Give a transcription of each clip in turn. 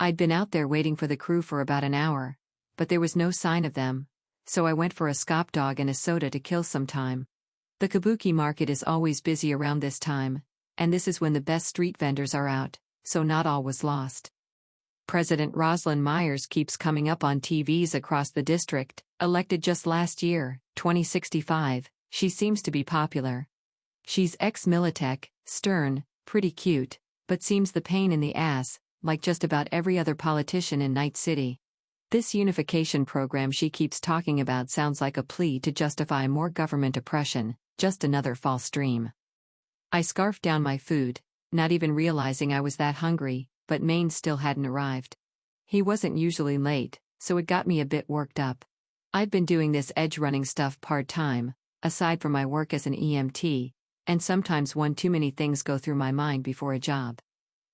I'd been out there waiting for the crew for about an hour, but there was no sign of them, so I went for a scop dog and a soda to kill some time. The kabuki market is always busy around this time, and this is when the best street vendors are out, so not all was lost. President Rosalyn Myers keeps coming up on TVs across the district, elected just last year, 2065, she seems to be popular. She's ex-Militech, stern, pretty cute, but seems the pain in the ass, like just about every other politician in Night City. This unification program she keeps talking about sounds like a plea to justify more government oppression, just another false dream. I scarfed down my food, not even realizing I was that hungry, but Maine still hadn't arrived. He wasn't usually late, so it got me a bit worked up. I'd been doing this edge running stuff part-time, aside from my work as an EMT, and sometimes one too many things go through my mind before a job.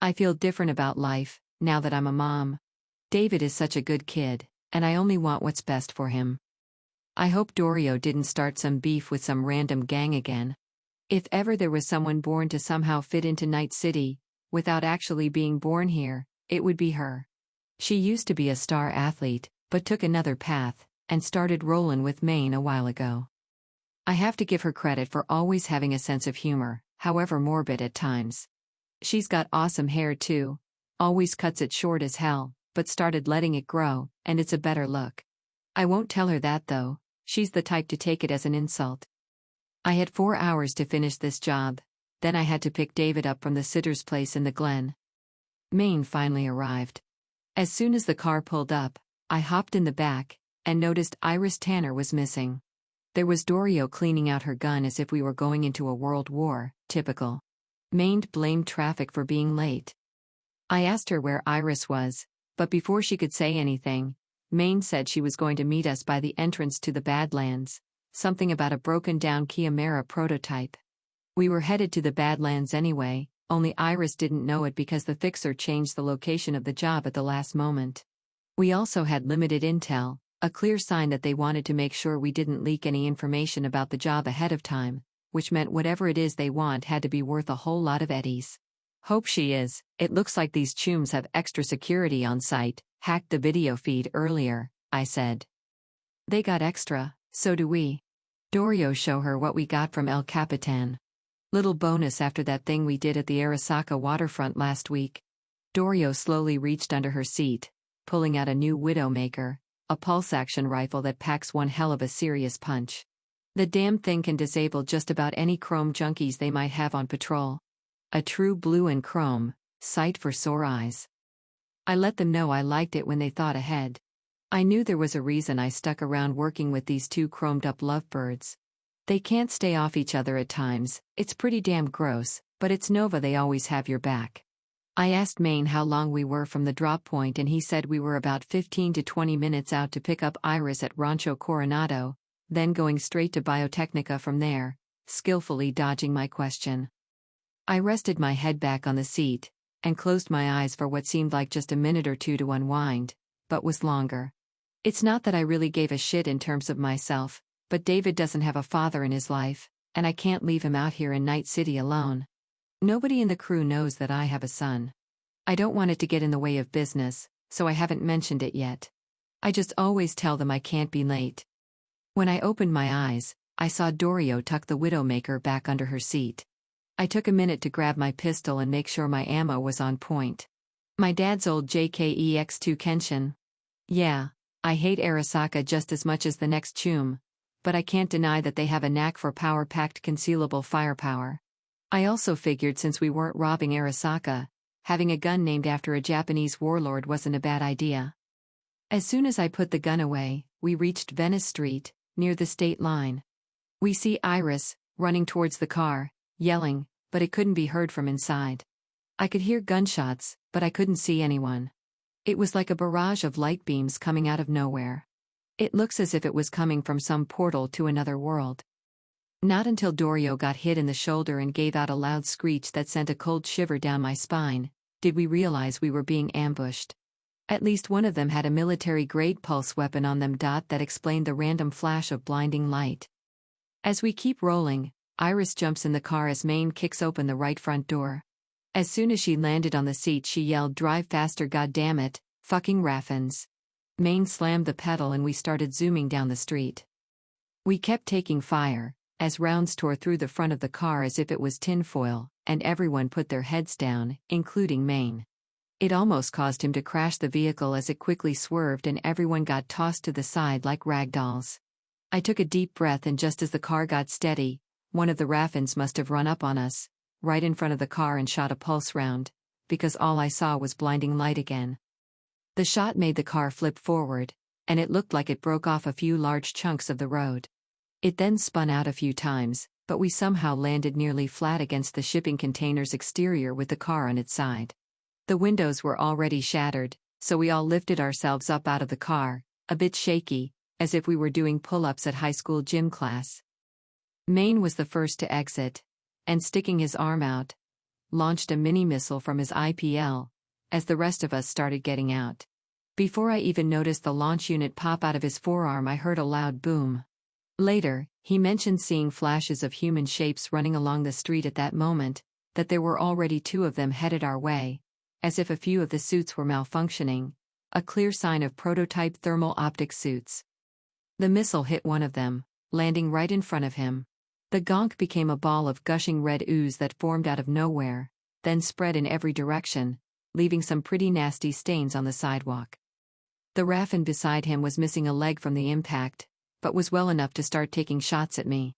I feel different about life, now that I'm a mom. David is such a good kid, and I only want what's best for him. I hope Dorio didn't start some beef with some random gang again. If ever there was someone born to somehow fit into Night City, without actually being born here, it would be her. She used to be a star athlete, but took another path, and started rollin' with Maine a while ago. I have to give her credit for always having a sense of humor, however morbid at times. She's got awesome hair too, always cuts it short as hell, but started letting it grow, and it's a better look. I won't tell her that though, she's the type to take it as an insult. I had 4 hours to finish this job, then I had to pick David up from the sitter's place in the Glen. Maine finally arrived. As soon as the car pulled up, I hopped in the back, and noticed Iris Tanner was missing. There was Dorio cleaning out her gun as if we were going into a world war, typical. Maine blamed traffic for being late. I asked her where Iris was, but before she could say anything, Maine said she was going to meet us by the entrance to the Badlands, something about a broken-down Kia prototype. We were headed to the Badlands anyway, only Iris didn't know it because the fixer changed the location of the job at the last moment. We also had limited intel, a clear sign that they wanted to make sure we didn't leak any information about the job ahead of time, which meant whatever it is they want had to be worth a whole lot of eddies. Hope she is. It looks like these chooms have extra security on site, hacked the video feed earlier, I said. They got extra, so do we. Dorio show her what we got from El Capitan. Little bonus after that thing we did at the Arasaka waterfront last week. Dorio slowly reached under her seat, pulling out a new Widowmaker, a pulse-action rifle that packs one hell of a serious punch. The damn thing can disable just about any chrome junkies they might have on patrol. A true blue and chrome, sight for sore eyes. I let them know I liked it when they thought ahead. I knew there was a reason I stuck around working with these two chromed-up lovebirds. They can't stay off each other at times, it's pretty damn gross, but it's Nova, they always have your back. I asked Maine how long we were from the drop point and he said we were about 15 to 20 minutes out to pick up Iris at Rancho Coronado, then going straight to Biotechnica from there, skillfully dodging my question. I rested my head back on the seat, and closed my eyes for what seemed like just a minute or two to unwind, but was longer. It's not that I really gave a shit in terms of myself, but David doesn't have a father in his life, and I can't leave him out here in Night City alone. Nobody in the crew knows that I have a son. I don't want it to get in the way of business, so I haven't mentioned it yet. I just always tell them I can't be late. When I opened my eyes, I saw Dorio tuck the Widowmaker back under her seat. I took a minute to grab my pistol and make sure my ammo was on point. My dad's old JKEX2 Kenshin. Yeah, I hate Arasaka just as much as the next choom, but I can't deny that they have a knack for power-packed concealable firepower. I also figured since we weren't robbing Arasaka, having a gun named after a Japanese warlord wasn't a bad idea. As soon as I put the gun away, we reached Venice Street, near the state line. We see Iris, running towards the car, yelling, but it couldn't be heard from inside. I could hear gunshots, but I couldn't see anyone. It was like a barrage of light beams coming out of nowhere. It looks as if it was coming from some portal to another world. Not until Dorio got hit in the shoulder and gave out a loud screech that sent a cold shiver down my spine, did we realize we were being ambushed. At least one of them had a military-grade pulse weapon on them. That explained the random flash of blinding light. As we keep rolling, Iris jumps in the car as Maine kicks open the right front door. As soon as she landed on the seat, she yelled, "Drive faster, goddammit, fucking raffins." Maine slammed the pedal and we started zooming down the street. We kept taking fire, as rounds tore through the front of the car as if it was tinfoil, and everyone put their heads down, including Maine. It almost caused him to crash the vehicle as it quickly swerved and everyone got tossed to the side like rag dolls. I took a deep breath, and just as the car got steady, one of the raffins must have run up on us, right in front of the car, and shot a pulse round, because all I saw was blinding light again. The shot made the car flip forward, and it looked like it broke off a few large chunks of the road. It then spun out a few times, but we somehow landed nearly flat against the shipping container's exterior with the car on its side. The windows were already shattered, so we all lifted ourselves up out of the car, a bit shaky, as if we were doing pull-ups at high school gym class. Maine was the first to exit, and sticking his arm out, launched a mini-missile from his IPL, as the rest of us started getting out. Before I even noticed the launch unit pop out of his forearm, I heard a loud boom. Later, he mentioned seeing flashes of human shapes running along the street at that moment, that there were already 2 of them headed our way, as if a few of the suits were malfunctioning, a clear sign of prototype thermal optic suits. The missile hit one of them, landing right in front of him. The gonk became a ball of gushing red ooze that formed out of nowhere, then spread in every direction, leaving some pretty nasty stains on the sidewalk. The raffin beside him was missing a leg from the impact, but was well enough to start taking shots at me.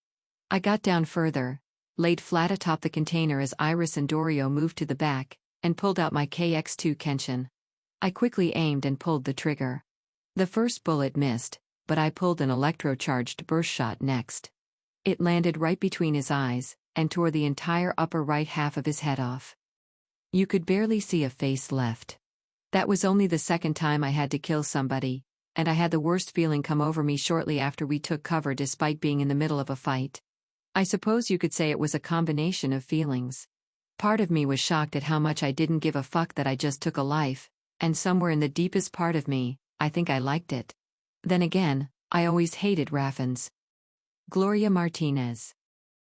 I got down further, laid flat atop the container as Iris and Dorio moved to the back, and pulled out my KX-2 Kenshin. I quickly aimed and pulled the trigger. The first bullet missed, but I pulled an electro-charged burst shot next. It landed right between his eyes, and tore the entire upper right half of his head off. You could barely see a face left. That was only the second time I had to kill somebody, and I had the worst feeling come over me shortly after we took cover despite being in the middle of a fight. I suppose you could say it was a combination of feelings. Part of me was shocked at how much I didn't give a fuck that I just took a life, and somewhere in the deepest part of me, I think I liked it. Then again, I always hated raffins. Gloria Martinez.